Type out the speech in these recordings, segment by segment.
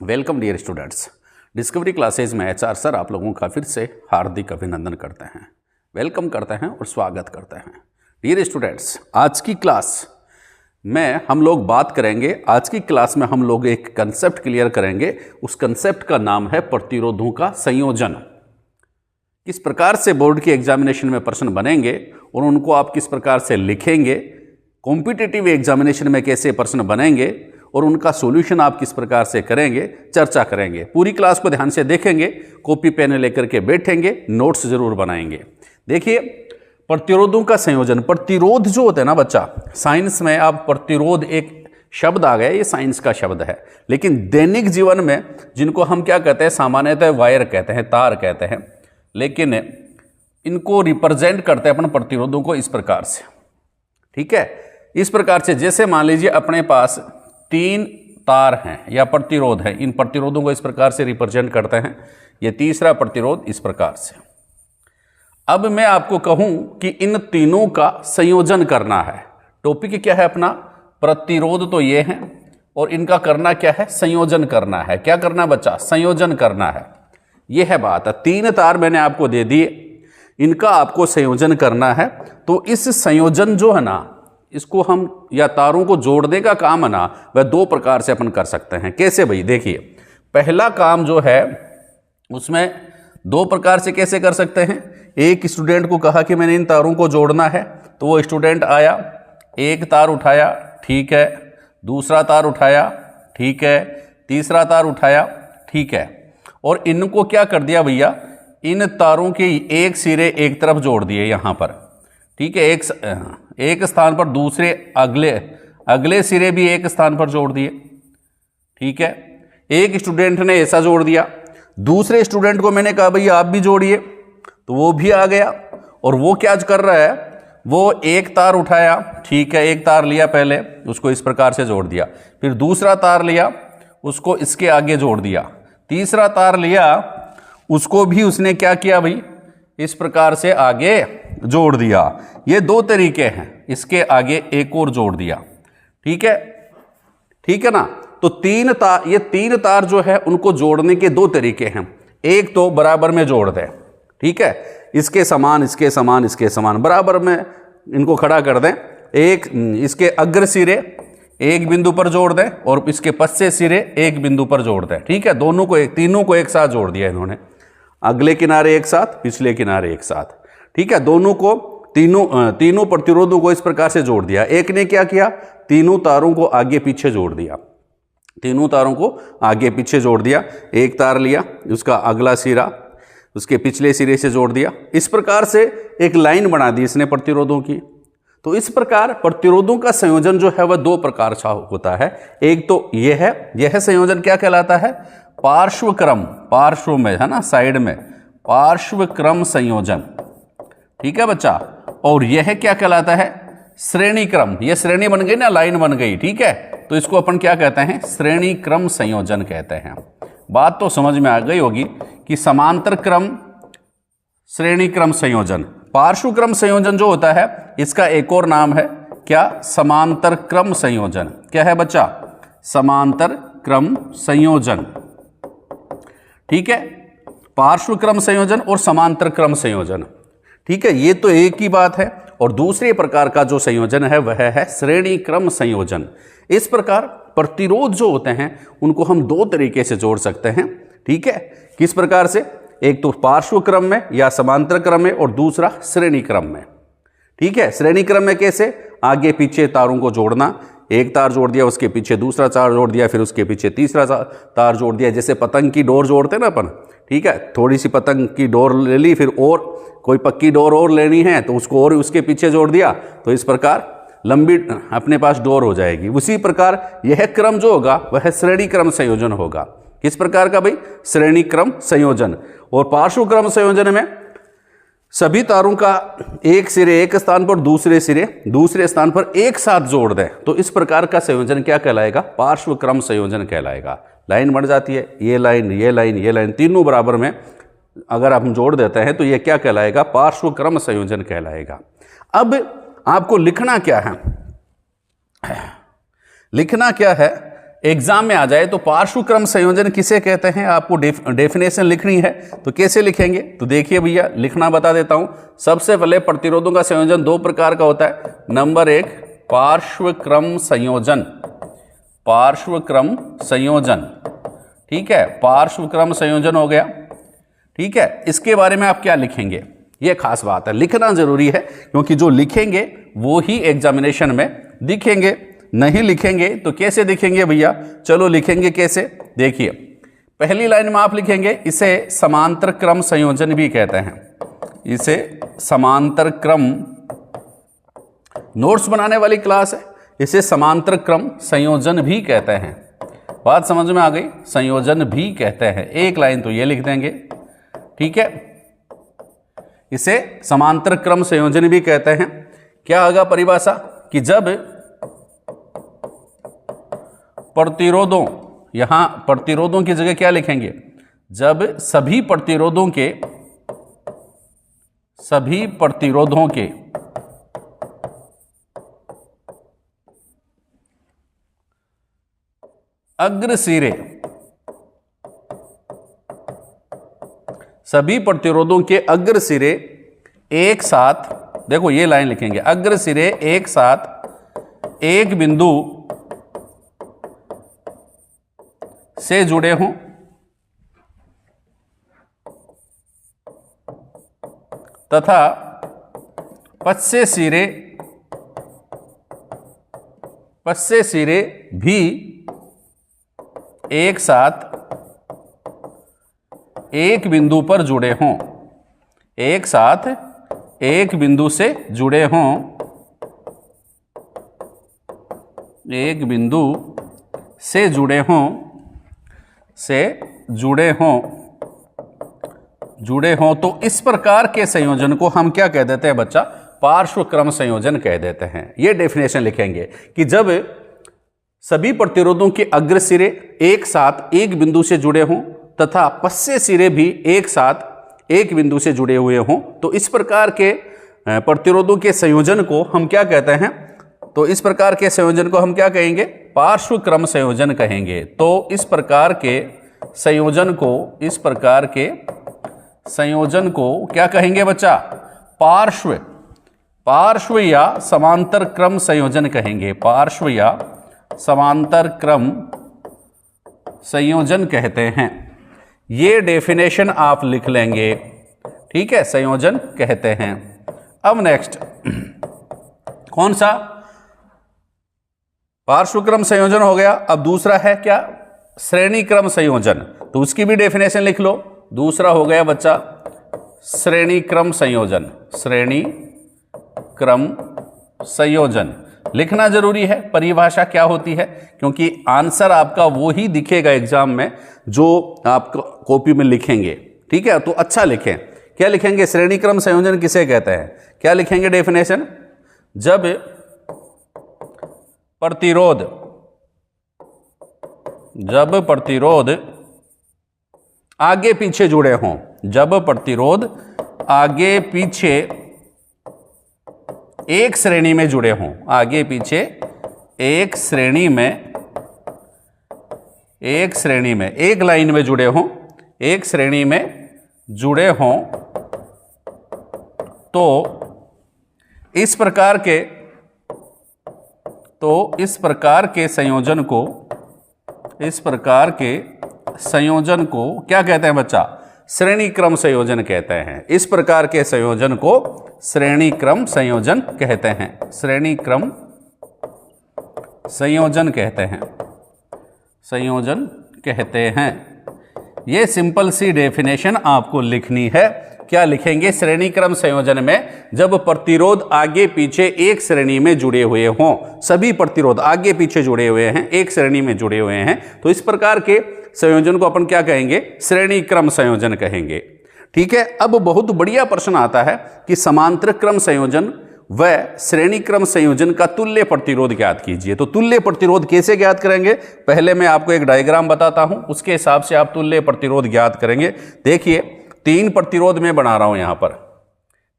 Welcome dear students. Discovery classes में HR sir आप लोगों का फिर से हार्दिक अभिनंदन करते हैं, वेलकम करते हैं और स्वागत करते हैं। डियर स्टूडेंट्स, आज की क्लास में हम लोग बात करेंगे, आज की क्लास में हम लोग एक कंसेप्ट क्लियर करेंगे। उस कंसेप्ट का नाम है प्रतिरोधों का संयोजन। किस प्रकार से बोर्ड की एग्जामिनेशन में प्रश्न बनेंगे और उनको आप किस प्रकार से लिखेंगे, कॉम्पिटिटिव एग्जामिनेशन में कैसे प्रश्न बनेंगे और उनका सॉल्यूशन आप किस प्रकार से करेंगे, चर्चा करेंगे। पूरी क्लास को ध्यान से देखेंगे, कॉपी पेन लेकर के बैठेंगे, नोट्स जरूर बनाएंगे। देखिए, प्रतिरोधों का संयोजन, प्रतिरोध जो होता है ना बच्चा, साइंस में आप प्रतिरोध एक शब्द आ गया, ये साइंस का शब्द है, लेकिन दैनिक जीवन में जिनको हम क्या कहते हैं, सामान्यतः वायर कहते हैं, तार कहते हैं, लेकिन इनको रिप्रेजेंट करते हैं अपन प्रतिरोधों को इस प्रकार से। ठीक है, इस प्रकार से जैसे मान लीजिए अपने पास 3 तार हैं या प्रतिरोध है, इन प्रतिरोधों को इस प्रकार से रिप्रेजेंट करते हैं। ये तीसरा प्रतिरोध इस प्रकार से। अब मैं आपको कहूं कि इन तीनों का संयोजन करना है। टॉपिक क्या है अपना, प्रतिरोध तो ये है और इनका करना क्या है, संयोजन करना है। क्या करना बच्चा, संयोजन करना है। यह है बात। 3 तार मैंने आपको दे दिए, इनका आपको संयोजन करना है। तो इस संयोजन जो है ना, इसको हम या तारों को जोड़ने का काम है ना, वह 2 प्रकार से अपन कर सकते हैं। कैसे भाई, देखिए, पहला काम जो है उसमें 2 प्रकार से कैसे कर सकते हैं। एक स्टूडेंट को कहा कि मैंने इन तारों को जोड़ना है, तो वो स्टूडेंट आया, एक तार उठाया, ठीक है, दूसरा तार उठाया, ठीक है, तीसरा तार उठाया, ठीक है, और इनको क्या कर दिया भैया, इन तारों के एक सिरे एक तरफ जोड़ दिए यहां पर। ठीक है, एक स्थान पर, दूसरे अगले सिरे भी एक स्थान पर जोड़ दिए। ठीक है, एक स्टूडेंट ने ऐसा जोड़ दिया, दूसरे स्टूडेंट को मैंने कहा भैया आप भी जोड़िए, तो वो भी आ गया। और वो क्या कर रहा है, वो एक तार उठाया, ठीक है, एक तार लिया पहले, उसको इस प्रकार से जोड़ दिया, फिर दूसरा तार लिया, उसको इसके आगे जोड़ दिया, तीसरा तार लिया, उसको भी उसने क्या किया भाई, इस प्रकार से आगे जोड़ दिया। ये 2 तरीके हैं, इसके आगे एक और जोड़ दिया। ठीक है, ठीक है ना। तो 3 तार, ये 3 तार जो है उनको जोड़ने के 2 तरीके हैं। एक तो बराबर में जोड़ दें, ठीक है, इसके समान, इसके समान, इसके समान, बराबर में इनको खड़ा कर दें। एक इसके अग्र सिरे एक बिंदु पर जोड़ दें और इसके पश्चे सिरे एक बिंदु पर जोड़ दें। ठीक है, दोनों को तीनों को एक साथ जोड़ दिया इन्होंने, अगले किनारे एक साथ, पिछले किनारे एक साथ। ठीक है, दोनों को तीनों प्रतिरोधों को इस प्रकार से जोड़ दिया। एक ने क्या किया, तीनों तारों को आगे पीछे जोड़ दिया, तीनों तारों को आगे पीछे जोड़ दिया। एक तार लिया, उसका अगला सिरा उसके पिछले सिरे से जोड़ दिया। इस प्रकार से एक लाइन बना दी इसने प्रतिरोधों की। तो इस प्रकार प्रतिरोधों का संयोजन जो है वह 2 प्रकार का होता है। एक तो यह संयोजन क्या कहलाता है, पार्श्व क्रम, पार्श्व में है ना, साइड में, पार्श्व क्रम संयोजन। ठीक है बच्चा। और यह क्या कहलाता है, श्रेणी क्रम। यह श्रेणी बन गई ना, लाइन बन गई। ठीक है, तो इसको अपन क्या कहते हैं, श्रेणी क्रम संयोजन कहते हैं। बात तो समझ में आ गई होगी कि समांतर क्रम, श्रेणी क्रम संयोजन, पार्श्व क्रम संयोजन जो होता है, इसका एक और नाम है क्या, समांतर क्रम संयोजन। क्या है बच्चा, समांतर क्रम संयोजन। ठीक है, पार्श्व क्रम संयोजन और समांतर क्रम संयोजन। ठीक है, ये तो एक ही बात है। और दूसरे प्रकार का जो संयोजन है वह है श्रेणी क्रम संयोजन। इस प्रकार प्रतिरोध जो होते हैं उनको हम 2 तरीके से जोड़ सकते हैं। ठीक है, किस प्रकार से, एक तो पार्श्व क्रम में या समांतर क्रम में और दूसरा श्रेणी क्रम में। ठीक है, श्रेणी क्रम में कैसे, आगे पीछे तारों को जोड़ना, एक तार जोड़ दिया, उसके पीछे दूसरा तार जोड़ दिया, फिर उसके पीछे तीसरा तार जोड़ दिया। जैसे पतंग की डोर जोड़ते ना अपन, ठीक है, थोड़ी सी पतंग की डोर ले ली, फिर और कोई पक्की डोर और लेनी है तो उसको और उसके पीछे जोड़ दिया, तो इस प्रकार लंबी अपने पास डोर हो जाएगी। उसी प्रकार यह क्रम जो होगा वह श्रेणी क्रम संयोजन होगा। किस प्रकार का भाई, श्रेणी क्रम संयोजन। और पार्श्व क्रम संयोजन में सभी तारों का एक सिरे एक स्थान पर, दूसरे सिरे दूसरे स्थान पर एक साथ जोड़ दें, तो इस प्रकार का संयोजन क्या कहलाएगा, पार्श्व क्रम संयोजन कहलाएगा। लाइन बन जाती है, ये लाइन, ये लाइन, ये लाइन, तीनों बराबर में अगर हम जोड़ देते हैं तो ये क्या कहलाएगा, पार्श्व क्रम संयोजन कहलाएगा। अब आपको लिखना क्या है, लिखना क्या है एग्जाम में आ जाए तो पार्श्व क्रम संयोजन किसे कहते हैं, आपको डेफिनेशन लिखनी है। तो कैसे लिखेंगे, तो देखिए भैया लिखना बता देता हूं। सबसे पहले प्रतिरोधों का संयोजन दो प्रकार का होता है। नंबर एक पार्श्व क्रम संयोजन, पार्श्व क्रम संयोजन, ठीक है, पार्श्व क्रम संयोजन हो गया, ठीक है। इसके बारे में आप क्या लिखेंगे, ये खास बात है, लिखना जरूरी है, क्योंकि जो लिखेंगे वो ही एग्जामिनेशन में दिखेंगे। नहीं लिखेंगे तो कैसे दिखेंगे भैया, चलो लिखेंगे कैसे, देखिए पहली लाइन में आप लिखेंगे इसे समांतर क्रम संयोजन भी कहते हैं, इसे समांतर क्रम, नोट्स बनाने वाली क्लास है, इसे समांतर क्रम संयोजन भी कहते हैं। बात समझ में आ गई, संयोजन भी कहते हैं, एक लाइन तो ये लिख देंगे, ठीक है, इसे समांतर क्रम संयोजन भी कहते हैं। क्या होगा परिभाषा, कि जब प्रतिरोधों, यहां प्रतिरोधों की जगह क्या लिखेंगे, जब सभी प्रतिरोधों के अग्रसिरे, सभी प्रतिरोधों के अग्रसिरे एक साथ, देखो ये लाइन लिखेंगे, अग्रसिरे एक साथ एक बिंदु से जुड़े हों तथा पश्चे सिरे भी एक साथ एक बिंदु पर जुड़े हों, एक साथ एक बिंदु से जुड़े हों, एक बिंदु से जुड़े हों, जुड़े हों, तो इस प्रकार के संयोजन को हम क्या कह देते हैं बच्चा, पार्श्व क्रम संयोजन कह देते हैं। ये डेफिनेशन लिखेंगे कि जब सभी प्रतिरोधों के अग्रसिरे एक साथ एक बिंदु से जुड़े हों तथा पश्चे सिरे भी एक साथ एक बिंदु से जुड़े हुए हों, तो इस प्रकार के प्रतिरोधों के संयोजन को हम क्या कहते हैं, तो इस प्रकार के संयोजन को हम क्या कहेंगे, पार्श्व क्रम संयोजन कहेंगे। तो इस प्रकार के संयोजन को क्या कहेंगे बच्चा, पार्श्व या समांतर क्रम संयोजन कहेंगे, पार्श्व या समांतर क्रम संयोजन कहते हैं। ये डेफिनेशन आप लिख लेंगे, ठीक है, संयोजन कहते हैं। अब नेक्स्ट कौन सा, पार्श्व क्रम संयोजन हो गया। अब दूसरा है क्या, श्रेणी क्रम संयोजन, तो उसकी भी डेफिनेशन लिख लो। दूसरा हो गया बच्चा श्रेणी क्रम संयोजन, श्रेणी क्रम संयोजन लिखना जरूरी है। परिभाषा क्या होती है, क्योंकि आंसर आपका वो ही दिखेगा एग्जाम में जो आप कॉपी में लिखेंगे, ठीक है, तो अच्छा लिखें। क्या लिखेंगे, श्रेणी क्रम संयोजन किसे कहते हैं, क्या लिखेंगे डेफिनेशन, जब प्रतिरोध आगे पीछे जुड़े हों, जब प्रतिरोध आगे पीछे एक श्रेणी में जुड़े हों, आगे पीछे एक श्रेणी में, एक लाइन में जुड़े हों, एक श्रेणी में जुड़े हों, तो इस प्रकार के संयोजन को क्या कहते हैं बच्चा, श्रेणी क्रम संयोजन कहते हैं। इस प्रकार के संयोजन को श्रेणी क्रम संयोजन कहते हैं, श्रेणी क्रम संयोजन कहते हैं। ये सिंपल सी डेफिनेशन आपको लिखनी है। क्या लिखेंगे, श्रेणी क्रम संयोजन में जब प्रतिरोध आगे पीछे एक श्रेणी में जुड़े हुए हों, सभी प्रतिरोध आगे पीछे जुड़े हुए हैं, एक श्रेणी में जुड़े हुए हैं, तो इस प्रकार के संयोजन को अपन क्या कहेंगे, श्रेणी क्रम संयोजन कहेंगे, ठीक है। अब बहुत बढ़िया प्रश्न आता है कि समांतर क्रम संयोजन व श्रेणी क्रम संयोजन का तुल्य प्रतिरोध ज्ञात कीजिए। तो तुल्य प्रतिरोध कैसे ज्ञात करेंगे, पहले मैं आपको एक डायग्राम बताता हूं, उसके हिसाब से आप तुल्य प्रतिरोध ज्ञात करेंगे। देखिए 3 प्रतिरोध मैं बना रहा हूं यहां पर,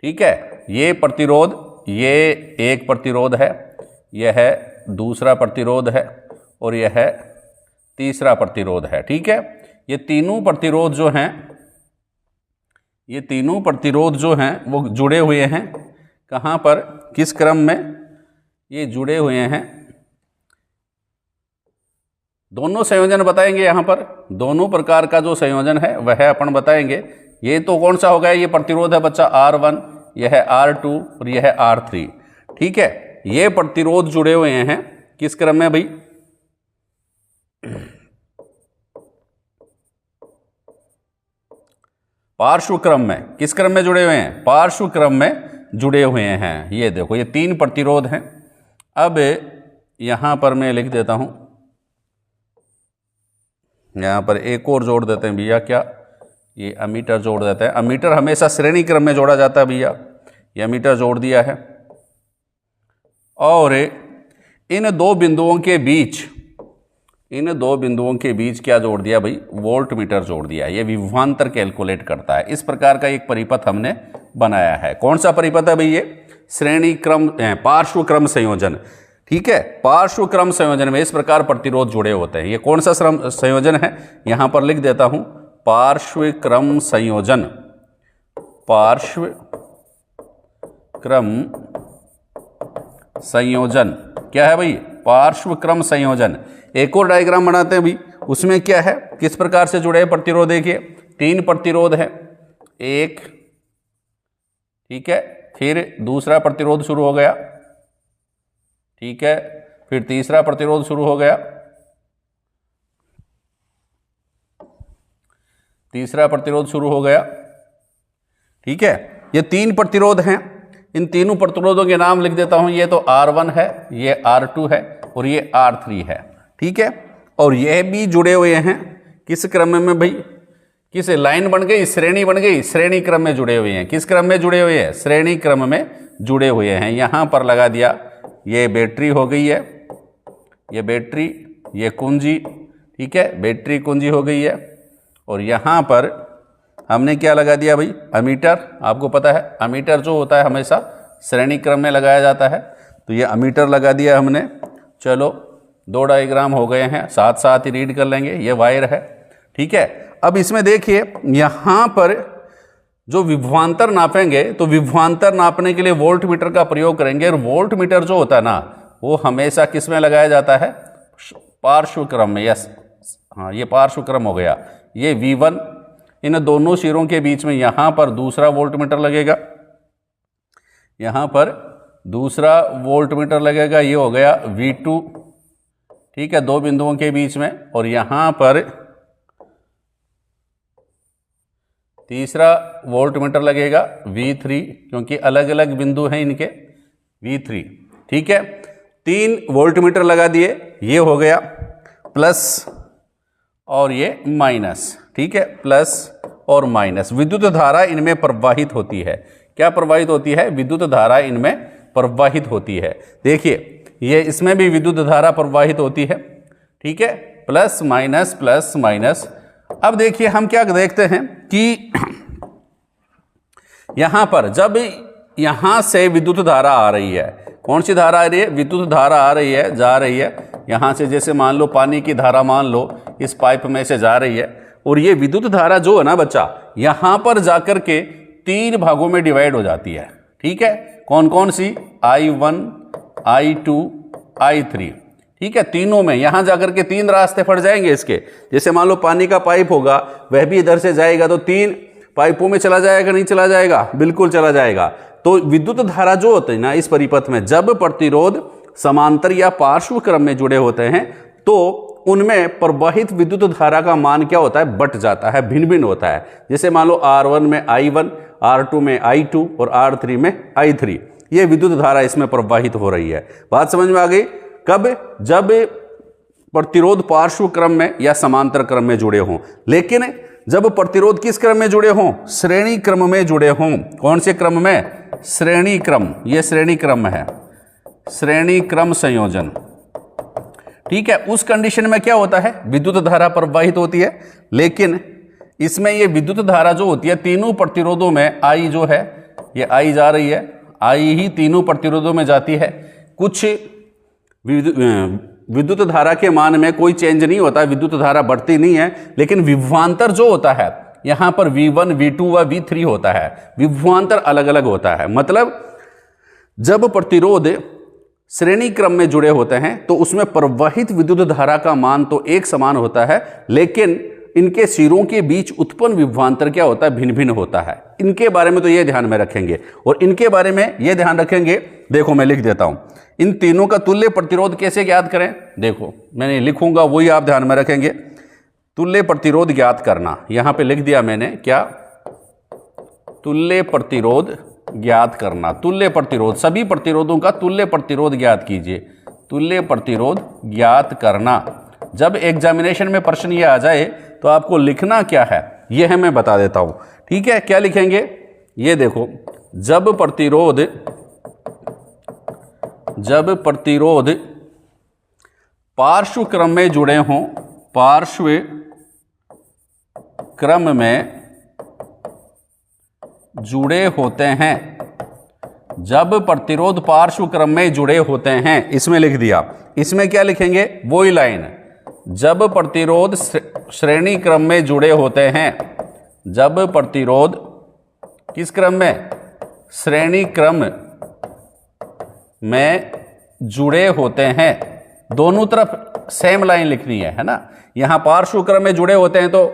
ठीक है, ये प्रतिरोध, ये एक प्रतिरोध है, यह है दूसरा प्रतिरोध है, और यह है तीसरा प्रतिरोध है। ठीक है, ये तीनों प्रतिरोध जो हैं, ये तीनों प्रतिरोध जो हैं वो जुड़े हुए हैं कहाँ पर, किस क्रम में ये जुड़े हुए हैं। दोनों संयोजन बताएंगे यहाँ पर, दोनों प्रकार का जो संयोजन है वह अपन बताएंगे। ये तो कौन सा हो गया, ये प्रतिरोध है बच्चा R1, यह है R2 और यह है R3। ठीक है, ये प्रतिरोध जुड़े हुए हैं किस क्रम में भाई, पार्श्व क्रम में। किस क्रम में जुड़े हुए हैं, पार्श्व क्रम में जुड़े हुए हैं। ये देखो ये तीन प्रतिरोध हैं। अब यहां पर मैं लिख देता हूं, यहां पर एक और जोड़ देते हैं भैया, क्या ये अमीटर जोड़ देते हैं। अमीटर हमेशा श्रेणी क्रम में जोड़ा जाता है भैया, ये अमीटर जोड़ दिया है। और इन दो बिंदुओं के बीच, इन दो बिंदुओं के बीच क्या जोड़ दिया भाई, वोल्ट मीटर जोड़ दिया। ये विभवांतर कैलकुलेट करता है। इस प्रकार का एक परिपथ हमने बनाया है। कौन सा परिपथ है भाई, ये श्रेणी क्रम पार्श्व क्रम संयोजन। ठीक है, पार्श्व क्रम संयोजन में इस प्रकार प्रतिरोध जुड़े होते हैं। ये कौन सा संयोजन है, यहां पर लिख देता हूं, पार्श्व क्रम संयोजन। पार्श्व क्रम संयोजन क्या है भाई, पार्श्व क्रम संयोजन। एक और डायग्राम बनाते हैं भाई, उसमें क्या है, किस प्रकार से जुड़े हैं प्रतिरोध। देखिए तीन प्रतिरोध है, एक, ठीक है, फिर दूसरा प्रतिरोध शुरू हो गया, ठीक है, फिर तीसरा प्रतिरोध शुरू हो गया, तीसरा प्रतिरोध शुरू हो गया। ठीक है, ये तीन प्रतिरोध हैं। इन तीनों प्रतिरोधों के नाम लिख देता हूं। ये तो R1 है, ये R2 है और ये R3 है। ठीक है, और यह भी जुड़े हुए हैं किस क्रम में भाई, किस लाइन बन गई, श्रेणी बन गई, श्रेणी क्रम में जुड़े हुए हैं। किस क्रम में जुड़े हुए हैं, श्रेणी क्रम में जुड़े हुए हैं। यहां पर लगा दिया, ये बैटरी हो गई है, ये बैटरी, ये कुंजी, ठीक है, बैटरी कुंजी हो गई है। और यहां पर हमने क्या लगा दिया भाई, अमीटर। आपको पता है अमीटर जो होता है हमेशा श्रेणी क्रम में लगाया जाता है, तो ये अमीटर लगा दिया हमने। चलो दो डायग्राम हो गए हैं, साथ साथ ही रीड कर लेंगे। ये वायर है, ठीक है। अब इसमें देखिए यहां पर जो विभवांतर नापेंगे, तो विभवांतर नापने के लिए वोल्ट मीटर का प्रयोग करेंगे। और वोल्ट मीटर जो होता है ना, वो हमेशा किस में लगाया जाता है, पार्श्व क्रम में। यस, हाँ, ये पार्श्व क्रम हो गया। ये V1, इन दोनों सिरों के बीच में यहां पर दूसरा वोल्ट मीटर लगेगा, यहां पर दूसरा वोल्ट मीटर लगेगा। ये हो गया V2, ठीक है, दो बिंदुओं के बीच में। और यहां पर तीसरा वोल्ट मीटर लगेगा V3, क्योंकि अलग अलग बिंदु हैं इनके, V3। ठीक है, तीन वोल्ट मीटर लगा दिए। ये हो गया प्लस और ये माइनस, ठीक है, प्लस और माइनस। विद्युत धारा इनमें प्रवाहित होती है। क्या प्रवाहित होती है, विद्युत धारा इनमें प्रवाहित होती है। देखिए ये इसमें भी विद्युत धारा प्रवाहित होती है, ठीक है, प्लस माइनस प्लस माइनस। अब देखिए हम क्या देखते हैं कि यहां पर जब यहां से विद्युत धारा आ रही है, कौन सी धारा आ रही है, विद्युत धारा आ रही है, जा रही है यहां से। जैसे मान लो पानी की धारा, मान लो इस पाइप में से जा रही है, और ये विद्युत धारा जो है ना बच्चा, यहां पर जाकर के तीन भागों में डिवाइड हो जाती है। ठीक है, कौन कौन सी, I1, I2, I3, ठीक है, तीनों में यहां जाकर के तीन रास्ते फट जाएंगे इसके। जैसे मान लो पानी का पाइप होगा, वह भी इधर से जाएगा, तो तीन पाइपों में चला जाएगा, नहीं चला जाएगा, बिल्कुल चला जाएगा। तो विद्युत धारा जो होती है ना इस परिपथ में, जब प्रतिरोध समांतर या पार्श्व क्रम में जुड़े होते हैं, तो उनमें प्रवाहित विद्युत धारा का मान क्या होता है, बट जाता है, भिन्न भिन्न होता है। जैसे मान लो R1 में I1, R2 में I2 और R3 में I3, ये विद्युत धारा इसमें प्रवाहित हो रही है। बात समझ में आ गई। कब, जब प्रतिरोध पार्श्व क्रम में या समांतर क्रम में जुड़े हों। लेकिन जब प्रतिरोध किस क्रम में जुड़े हों, श्रेणी क्रम में जुड़े हों। कौन से क्रम में, श्रेणी क्रम। ये श्रेणी क्रम है, श्रेणी क्रम संयोजन। ठीक है, उस कंडीशन में क्या होता है, विद्युत धारा प्रवाहित होती है। लेकिन इसमें ये विद्युत धारा जो होती है तीनों प्रतिरोधों में, I जो है, ये I जा रही है, I ही तीनों प्रतिरोधों में जाती है। कुछ विद्युत धारा के मान में कोई चेंज नहीं होता, विद्युत धारा बढ़ती नहीं है, लेकिन विभवांतर जो होता है यहां पर V1, V2 व V3 होता है, विभवांतर अलग अलग होता है। मतलब जब प्रतिरोध श्रेणी क्रम में जुड़े होते हैं तो उसमें प्रवाहित विद्युत धारा का मान तो एक समान होता है, लेकिन इनके सिरों के बीच उत्पन्न विभवांतर क्या होता है, भिन्न भिन्न होता है। इनके बारे में तो ये ध्यान में रखेंगे, और इनके बारे में ये ध्यान रखेंगे। देखो मैं लिख देता हूं, इन तीनों का तुल्य प्रतिरोध कैसे ज्ञात करें। देखो मैंने लिखूंगा, वही आप ध्यान में रखेंगे। तुल्य प्रतिरोध ज्ञात करना, यहां पे लिख दिया मैंने, क्या, तुल्य प्रतिरोध ज्ञात करना। तुल्य प्रतिरोध, सभी प्रतिरोधों का तुल्य प्रतिरोध ज्ञात कीजिए। तुल्य प्रतिरोध ज्ञात करना। जब एग्जामिनेशन में प्रश्न ये आ जाए तो आपको लिखना क्या है यह मैं बता देता हूं, ठीक है। क्या लिखेंगे, ये देखो, जब प्रतिरोध पार्श्व क्रम में जुड़े हों, पार्श्व क्रम में जुड़े होते हैं, जब प्रतिरोध पार्श्व क्रम में जुड़े होते हैं, इसमें लिख दिया। इसमें क्या लिखेंगे, वही लाइन, जब प्रतिरोध श्रेणी क्रम में जुड़े होते हैं, जब प्रतिरोध किस क्रम में, श्रेणी क्रम में जुड़े होते हैं। दोनों तरफ सेम लाइन लिखनी है ना। यहां पार्श्व क्रम में जुड़े होते हैं तो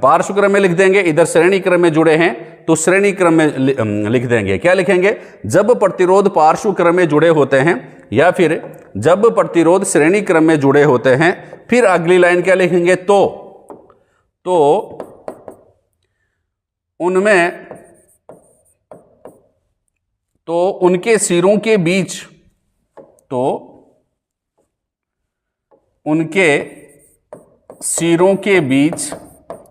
पार्श्व क्रम में लिख देंगे, इधर श्रेणी क्रम में जुड़े हैं तो श्रेणी क्रम में लिख देंगे। क्या लिखेंगे, जब प्रतिरोध पार्श्व क्रम में जुड़े होते हैं, या फिर जब प्रतिरोध श्रेणी क्रम में जुड़े होते हैं। फिर अगली लाइन क्या लिखेंगे, तो उनमें, तो उनके सिरों के बीच, तो उनके सिरों के बीच,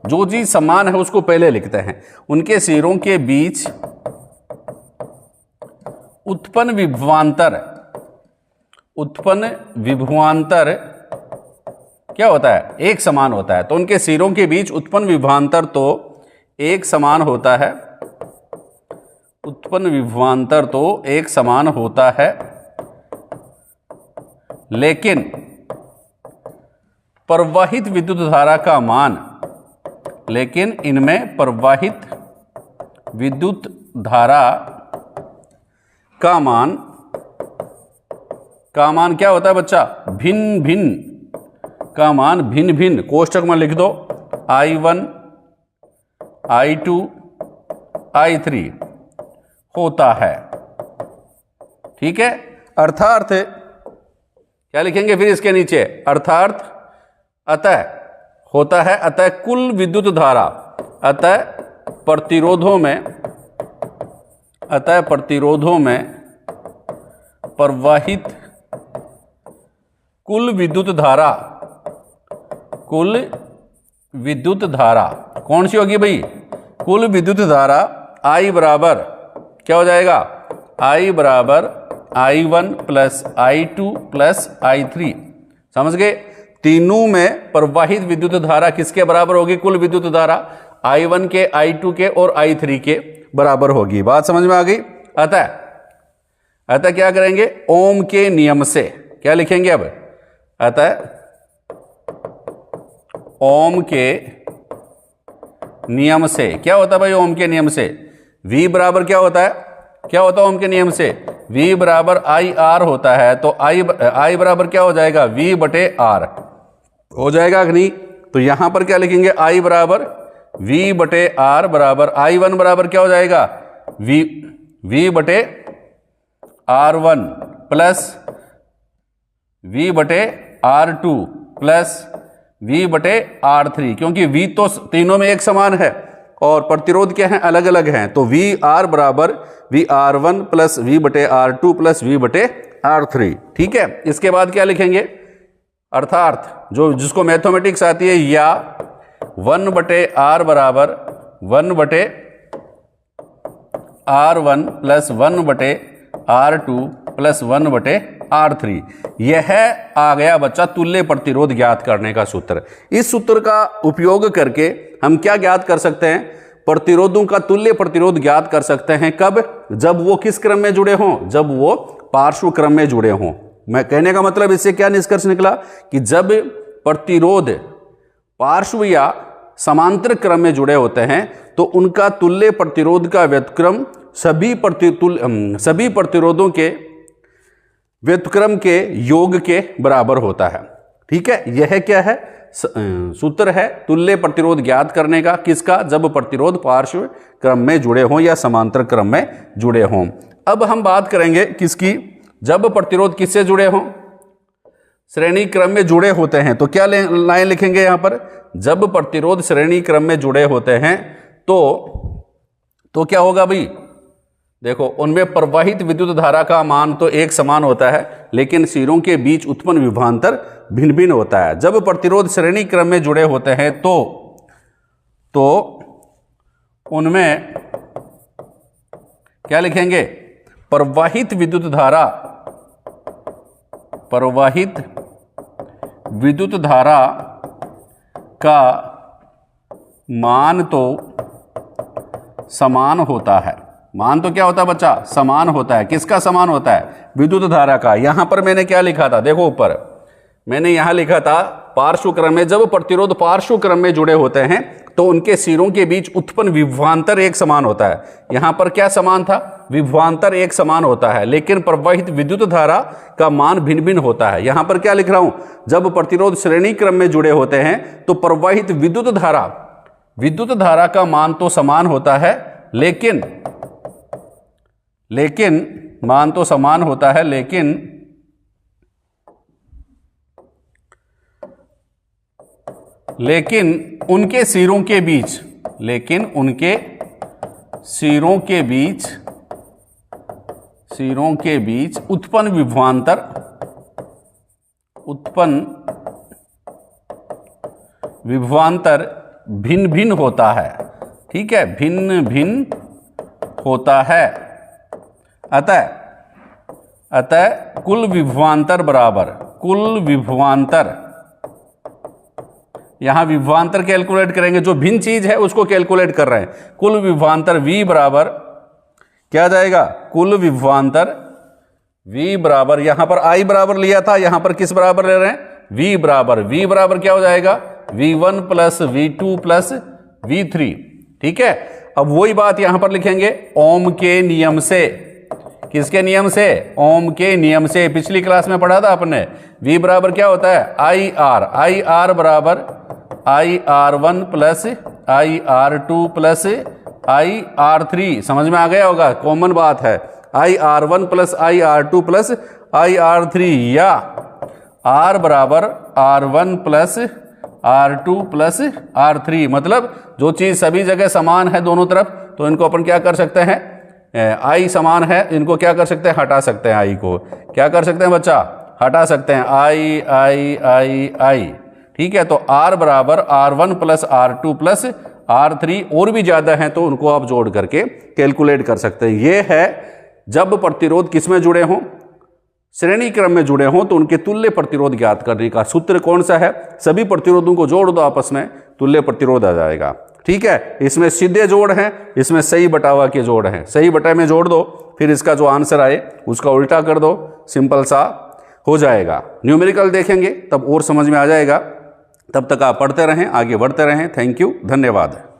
जो चीज समान है उसको पहले लिखते हैं। उनके सिरों के बीच उत्पन्न विभवांतर क्या होता है, एक समान होता है। तो उनके सिरों के बीच उत्पन्न विभवांतर तो एक समान होता है, उत्पन्न विभवांतर तो एक समान होता है, लेकिन प्रवाहित विद्युत धारा का मान, लेकिन इनमें प्रवाहित विद्युत धारा का मान क्या होता है बच्चा, भिन्न भिन्न का मान भिन्न भिन्न, कोष्टक में लिख दो, I1, I2, I3 होता है, ठीक है। अर्थात क्या लिखेंगे फिर इसके नीचे, अर्थात अतः होता है, अतः कुल विद्युत धारा, अतः प्रतिरोधों में प्रवाहित कुल विद्युत धारा कौन सी होगी भाई, कुल विद्युत धारा I बराबर क्या हो जाएगा, I बराबर I1 plus I2 plus I3। समझ गए, तीनों में प्रवाहित विद्युत धारा किसके बराबर होगी, कुल विद्युत धारा I1 के, I2 के और I3 के बराबर होगी। बात समझ में आ गई। अतः क्या करेंगे, ओम के नियम से क्या लिखेंगे अब, अतः ओम के नियम से क्या होता है भाई, ओम के नियम से V बराबर क्या होता है ओम के नियम से, V बराबर IR होता है। तो I बराबर क्या हो जाएगा, V बटे R हो जाएगा कि नहीं। तो यहां पर क्या लिखेंगे, I बराबर V बटे R बराबर I1 बराबर क्या हो जाएगा, V बटे R1 प्लस V बटे R2 प्लस V बटे R3, क्योंकि V तो तीनों में एक समान है और प्रतिरोध क्या है, अलग अलग हैं। तो VR बराबर VR1 प्लस V बटे R2 प्लस V बटे R3, ठीक है। इसके बाद क्या लिखेंगे, अर्थात जिसको मैथमेटिक्स आती है, या 1 बटे R बराबर 1 बटे R1 प्लस 1 बटे R2 प्लस 1 बटे R3। यह आ गया बच्चा तुल्य प्रतिरोध ज्ञात करने का सूत्र। इस सूत्र का उपयोग करके हम क्या ज्ञात कर सकते हैं, प्रतिरोधों का तुल्य प्रतिरोध ज्ञात कर सकते हैं। कब, जब वो किस क्रम में जुड़े हों, जब वो पार्श्व क्रम में जुड़े हों। मैं कहने का मतलब इससे क्या निष्कर्ष निकला कि जब प्रतिरोध पार्श्व या समांतर क्रम में जुड़े होते हैं तो उनका तुल्य प्रतिरोध का व्युत्क्रम सभी प्रतिरोधों के व्युत्क्रम के योग के बराबर होता है। ठीक है, यह क्या है, सूत्र है तुल्य प्रतिरोध ज्ञात करने का। किसका? जब प्रतिरोध पार्श्व क्रम में जुड़े हों या समांतर क्रम में जुड़े हों। अब हम बात करेंगे किसकी? जब प्रतिरोध किससे जुड़े हों? श्रेणी क्रम में जुड़े होते हैं। तो क्या लाइन लिखेंगे यहां पर? जब प्रतिरोध श्रेणी क्रम में जुड़े होते हैं तो क्या होगा भाई? देखो, उनमें प्रवाहित विद्युत धारा का मान तो एक समान होता है, लेकिन सिरों के बीच उत्पन्न विभवांतर भिन्न भिन्न होता है। जब प्रतिरोध श्रेणी क्रम में जुड़े होते हैं तो उनमें क्या लिखेंगे? प्रवाहित विद्युत धारा का मान तो समान होता है। मान तो क्या होता है बच्चा? समान होता है। किसका समान होता है? विद्युत धारा का। यहां पर मैंने क्या लिखा था? देखो ऊपर मैंने यहां लिखा था पार्श्व क्रम में, जब प्रतिरोध पार्श्व क्रम में जुड़े होते हैं तो उनके सिरों के बीच उत्पन्न विभवांतर एक समान होता है। यहां पर क्या समान था? विभवांतर एक समान होता है, लेकिन प्रवाहित विद्युत धारा का मान भिन्न भिन्न होता है। यहां पर क्या लिख रहा हूं? जब प्रतिरोध श्रेणी क्रम में जुड़े होते हैं तो प्रवाहित विद्युत धारा का मान तो समान होता है, लेकिन मान तो समान होता है, लेकिन उनके सिरों के बीच उत्पन्न विभवांतर भिन्न भिन्न होता है। ठीक है, भिन्न भिन्न होता है। अतः कुल विभवांतर यहां विभवांतर कैलकुलेट करेंगे, जो भिन्न चीज है उसको कैलकुलेट कर रहे हैं। कुल विभवांतर V बराबर क्या जाएगा? कुल विभवांतर V बराबर, यहां पर I बराबर लिया था, यहां पर किस बराबर ले रहे हैं? V बराबर क्या हो जाएगा? V1 plus V2 plus V3। ठीक है, अब वही बात यहां पर लिखेंगे ओम के नियम से। किसके नियम से? ओम के नियम से। पिछली क्लास में पढ़ा था आपने। V बराबर क्या होता है? IR बराबर IR1 plus IR2 plus IR3। समझ में आ गया होगा, कॉमन बात है। IR1 plus IR2 plus IR3, या R बराबर R1 plus R2 plus R3। मतलब जो चीज सभी जगह समान है दोनों तरफ, तो इनको अपन क्या कर सकते हैं? I समान है, इनको क्या कर सकते हैं? हटा सकते हैं। I को क्या कर सकते हैं बच्चा? हटा सकते हैं। I। ठीक है, तो R बराबर R1 plus R2 plus R3, और भी ज्यादा है तो उनको आप जोड़ करके कैलकुलेट कर सकते हैं। ये है जब प्रतिरोध किस में जुड़े हों? श्रेणी क्रम में जुड़े हों तो उनके तुल्य प्रतिरोध ज्ञात करने का सूत्र कौन सा है? सभी प्रतिरोधों को जोड़ दो आपस में, तुल्य प्रतिरोध आ जाएगा। ठीक है, इसमें सीधे जोड़ हैं, इसमें सही बटावा के जोड़ हैं। सही बटा में जोड़ दो, फिर इसका जो आंसर आए उसका उल्टा कर दो, सिंपल सा हो जाएगा। न्यूमेरिकल देखेंगे तब और समझ में आ जाएगा। तब तक आप पढ़ते रहें, आगे बढ़ते रहें। थैंक यू, धन्यवाद।